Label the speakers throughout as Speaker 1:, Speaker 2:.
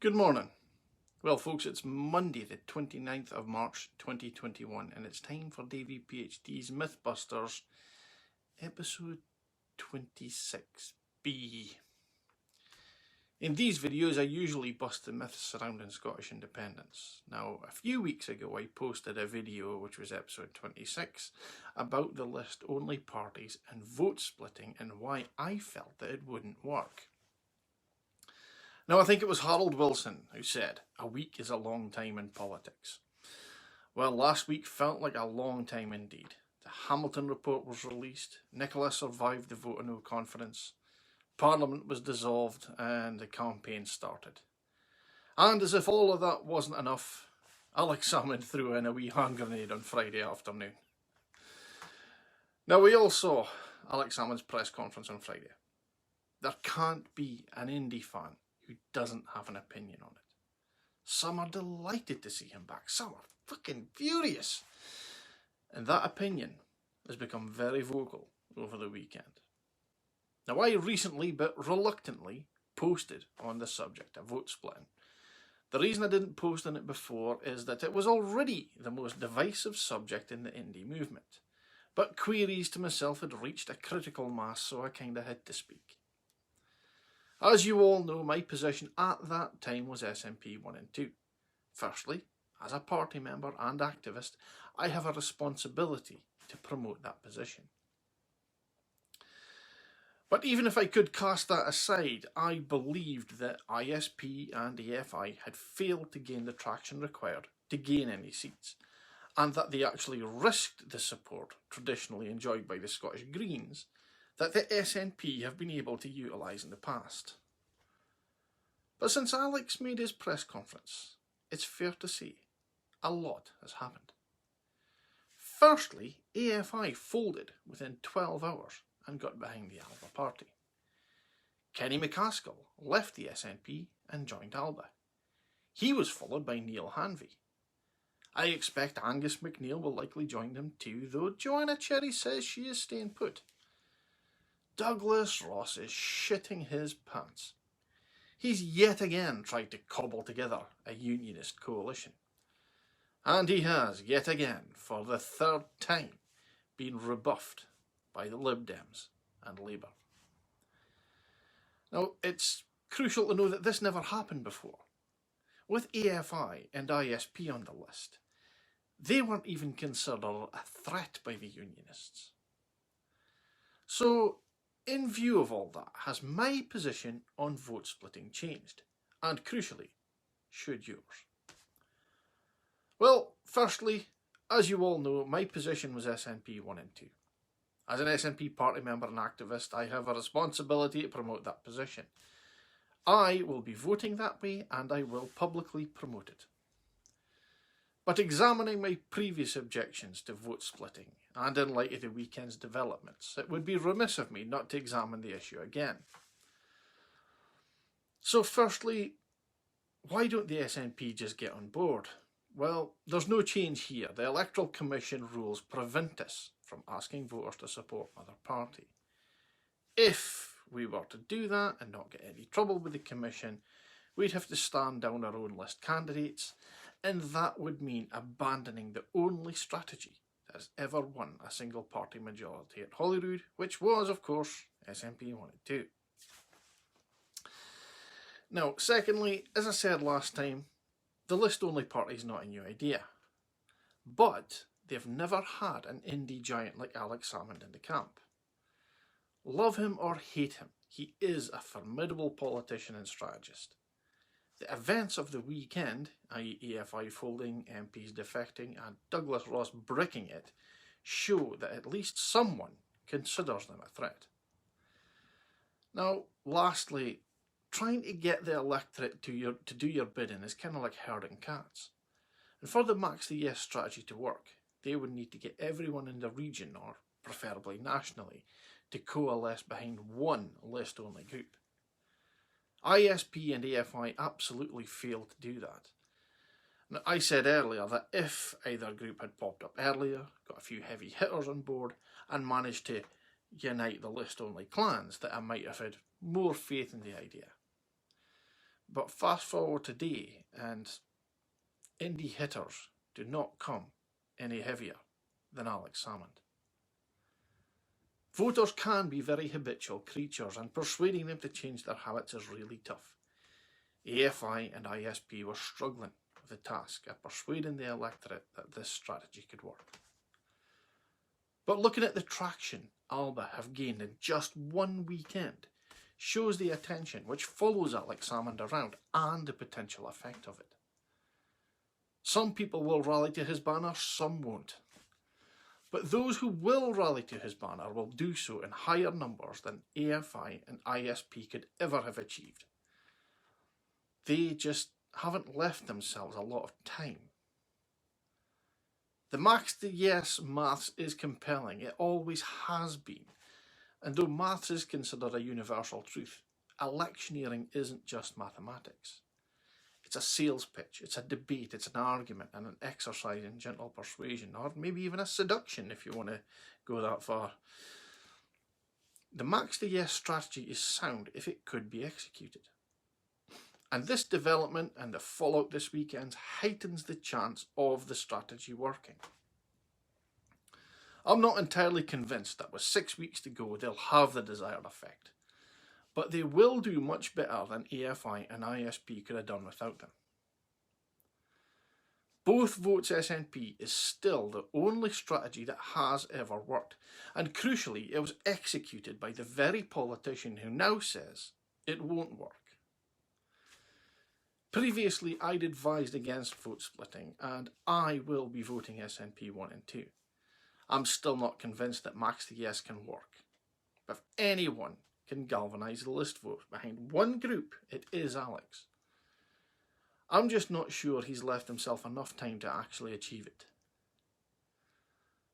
Speaker 1: Good morning. Well folks, it's Monday the 29th of March 2021 and it's time for DaviePHD's Mythbusters episode 26B. In these videos I usually bust the myths surrounding Scottish independence. Now a few weeks ago I posted a video, which was episode 26, about the list only parties and vote splitting and why I felt that it wouldn't work. Now, I think it was Harold Wilson who said, "A week is a long time in politics." Well, last week felt like a long time indeed. The Hamilton report was released, Nicola survived the vote of no confidence, Parliament was dissolved and the campaign started. And as if all of that wasn't enough, Alex Salmond threw in a wee hand grenade on Friday afternoon. Now, we all saw Alex Salmond's press conference on Friday. There can't be an Indy fan who doesn't have an opinion on it. Some are delighted to see him back, some are fucking furious. And that opinion has become very vocal over the weekend. Now, I recently, but reluctantly, posted on the subject of vote splitting. The reason I didn't post on it before is that it was already the most divisive subject in the Indy movement. But queries to myself had reached a critical mass, so I kinda had to speak. As you all know, my position at that time was SNP 1 and 2. Firstly, as a party member and activist, I have a responsibility to promote that position. But even if I could cast that aside, I believed that ISP and EFI had failed to gain the traction required to gain any seats, and that they actually risked the support traditionally enjoyed by the Scottish Greens that the SNP have been able to utilise in the past. But since Alex made his press conference, it's fair to say a lot has happened. Firstly, EFI folded within 12 hours and got behind the Alba party. Kenny McCaskill left the SNP and joined Alba. He was followed by Neil Hanvey. I expect Angus MacNeil will likely join them too, though Joanna Cherry says she is staying put. Douglas Ross is shitting his pants. He's yet again tried to cobble together a unionist coalition. And he has, yet again, for the third time, been rebuffed by the Lib Dems and Labour. Now, it's crucial to know that this never happened before. With EFI and ISP on the list, they weren't even considered a threat by the unionists. So, in view of all that, has my position on vote splitting changed? And crucially, should yours? Well, firstly, as you all know, my position was SNP 1 and 2. As an SNP party member and activist, I have a responsibility to promote that position. I will be voting that way and I will publicly promote it. But examining my previous objections to vote splitting, and in light of the weekend's developments, it would be remiss of me not to examine the issue again. So firstly, why don't the SNP just get on board? Well, there's no change here. The Electoral Commission rules prevent us from asking voters to support another party. If we were to do that and not get any trouble with the Commission, we'd have to stand down our own list candidates, and that would mean abandoning the only strategy that has ever won a single party majority at Holyrood, which was, of course, SNP 1 and 2. Now, secondly, as I said last time, the list only party is not a new idea. But they've never had an indie giant like Alex Salmond in the camp. Love him or hate him, he is a formidable politician and strategist. The events of the weekend, i.e. EFI folding, MPs defecting and Douglas Ross bricking it, show that at least someone considers them a threat. Now, lastly, trying to get the electorate to do your bidding is kind of like herding cats. And for the Max the Yes strategy to work, they would need to get everyone in the region, or preferably nationally, to coalesce behind one list-only group. ISP and EFI absolutely failed to do that. Now, I said earlier that if either group had popped up earlier, got a few heavy hitters on board, and managed to unite the list-only clans, that I might have had more faith in the idea. But fast forward today, and Indy hitters do not come any heavier than Alex Salmond. Voters can be very habitual creatures, and persuading them to change their habits is really tough. AFI and ISP were struggling with the task of persuading the electorate that this strategy could work. But looking at the traction Alba have gained in just one weekend shows the attention which follows Alex Salmond around and the potential effect of it. Some people will rally to his banner, some won't. But those who will rally to his banner will do so in higher numbers than AFI and ISP could ever have achieved. They just haven't left themselves a lot of time. The maths to yes maths is compelling, it always has been. And though maths is considered a universal truth, electioneering isn't just mathematics. It's a sales pitch, it's a debate, it's an argument and an exercise in gentle persuasion, or maybe even a seduction if you want to go that far. The max to yes strategy is sound if it could be executed. And this development and the fallout this weekend heightens the chance of the strategy working. I'm not entirely convinced that with 6 weeks to go they'll have the desired effect, but they will do much better than AFI and ISP could have done without them. Both votes SNP is still the only strategy that has ever worked, and crucially it was executed by the very politician who now says it won't work. Previously I'd advised against vote splitting, and I will be voting SNP 1 and 2. I'm still not convinced that max to yes can work, but if anyone can galvanise the list vote behind one group, it is Alex. I'm just not sure he's left himself enough time to actually achieve it.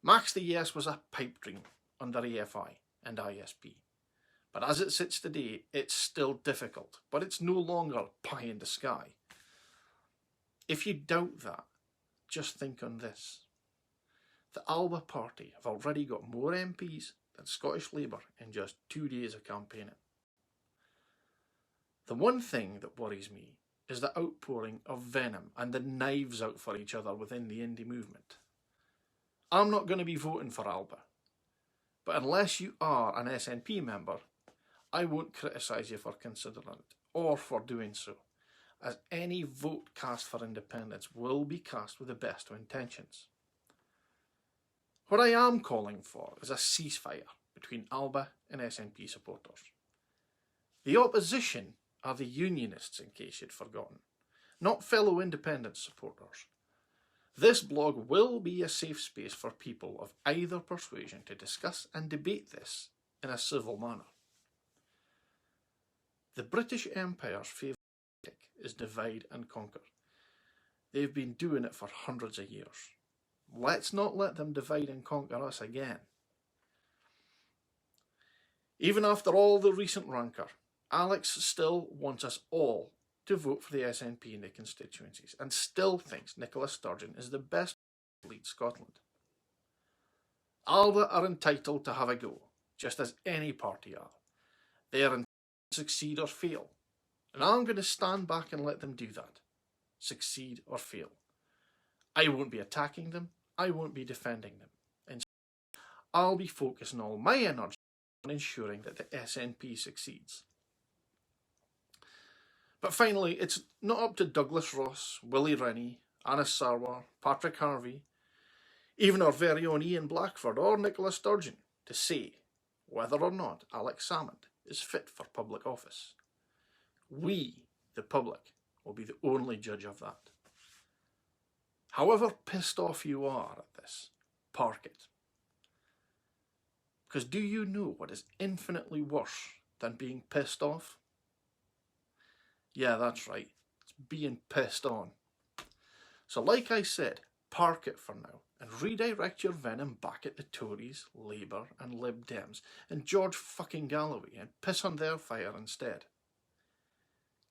Speaker 1: Max to yes was a pipe dream under AFI and ISP, but as it sits today, it's still difficult, but it's no longer pie in the sky. If you doubt that, just think on this. The Alba party have already got more MPs than Scottish Labour in just 2 days of campaigning. The one thing that worries me is the outpouring of venom and the knives out for each other within the Indy movement. I'm not going to be voting for Alba, but unless you are an SNP member, I won't criticise you for considering it or for doing so, as any vote cast for independence will be cast with the best of intentions. What I am calling for is a ceasefire between Alba and SNP supporters. The opposition are the unionists, in case you'd forgotten, not fellow independent supporters. This blog will be a safe space for people of either persuasion to discuss and debate this in a civil manner. The British Empire's favourite tactic is divide and conquer. They've been doing it for hundreds of years. Let's not let them divide and conquer us again. Even after all the recent rancour, Alex still wants us all to vote for the SNP in the constituencies and still thinks Nicola Sturgeon is the best to lead Scotland. Alba are entitled to have a go, just as any party are. They are entitled to succeed or fail, and I'm going to stand back and let them do that. Succeed or fail. I won't be attacking them, I won't be defending them. Instead, I'll be focusing all my energy on ensuring that the SNP succeeds. But finally, it's not up to Douglas Ross, Willie Rennie, Anna Sarwar, Patrick Harvey, even our very own Ian Blackford or Nicola Sturgeon to say whether or not Alex Salmond is fit for public office. We, the public, will be the only judge of that. However pissed off you are at this, park it. Because do you know what is infinitely worse than being pissed off? Yeah, that's right, it's being pissed on. So like I said, park it for now and redirect your venom back at the Tories, Labour and Lib Dems and George fucking Galloway and piss on their fire instead.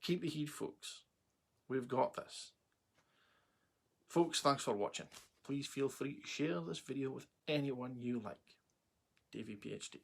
Speaker 1: Keep the heat, folks. We've got this. Folks, thanks for watching. Please feel free to share this video with anyone you like. DaviePHD.